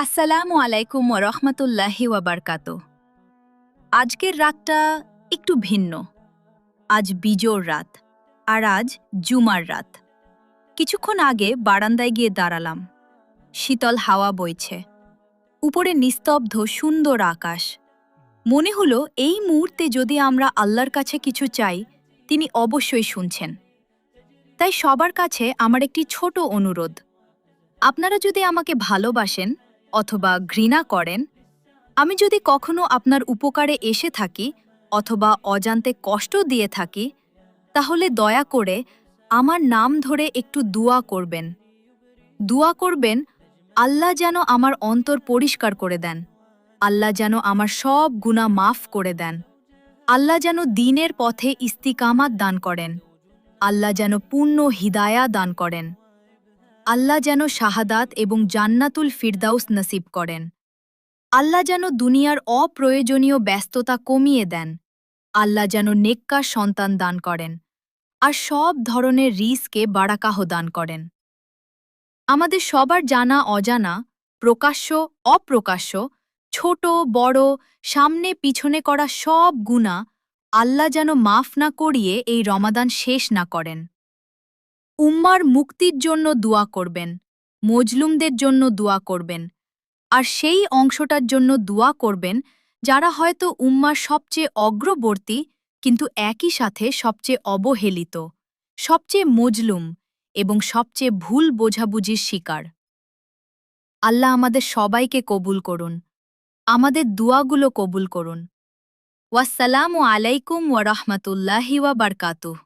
আসসালামু আলাইকুম ওয়া রাহমাতুল্লাহি ওয়া বারাকাতুহু। আজকের রাতটা একটু ভিন্ন। আজ বিজোড় রাত, আর আজ জুমার রাত। কিছুক্ষণ আগে বারান্দায় গিয়ে দাঁড়ালাম। শীতল হাওয়া বইছে, উপরে নিস্তব্ধ সুন্দর আকাশ। মনে হলো এই মুহূর্তে যদি আমরা আল্লাহর কাছে কিছু চাই, তিনি অবশ্যই শুনছেন। তাই সবার কাছে আমার একটি ছোট অনুরোধ। আপনারা যদি আমাকে ভালোবাসেন অথবা ঘৃণা করেন, আমি যদি কখনো আপনার উপকারে এসে থাকি অথবা অজান্তে কষ্ট দিয়ে থাকি, তাহলে দয়া করে আমার নাম ধরে একটু দোয়া করবেন। দোয়া করবেন আল্লাহ যেন আমার অন্তর পরিষ্কার করে দেন, আল্লাহ যেন আমার সব গুনাহ মাফ করে দেন, আল্লাহ যেন দ্বীনের পথে ইস্তিকামাত দান করেন, আল্লাহ যেন পূর্ণ হিদায়া দান করেন, আল্লাহ যেন শাহাদাত এবং জান্নাতুল ফিরদাউস নসিব করেন, আল্লাহ যেন দুনিয়ার অপ্রয়োজনীয় ব্যস্ততা কমিয়ে দেন, আল্লাহ যেন নেককার সন্তান দান করেন, আর সব ধরনের রিজকে বারাকাহ দান করেন। আমাদের সবার জানা অজানা, প্রকাশ্য অপ্রকাশ্য, ছোট বড়, সামনে পিছনে করা সব গুনাহ আল্লাহ যেন মাফ না করিয়ে এই রমাদান শেষ না করেন। উম্মার মুক্তির জন্য দোয়া করবেন, মজলুমদের জন্য দোয়া করবেন, আর সেই অংশটার জন্য দোয়া করবেন যারা হয়তো উম্মার সবচেয়ে অগ্রবর্তী কিন্তু একই সাথে সবচেয়ে অবহেলিত, সবচেয়ে মজলুম এবং সবচেয়ে ভুল বোঝাবুঝির শিকার। আল্লাহ আমাদের সবাইকে কবুল করুন, আমাদের দোয়াগুলো কবুল করুন। ওয়াসসালামু আলাইকুম ওয়া রাহমাতুল্লাহি ওয়া বারাকাতুহু।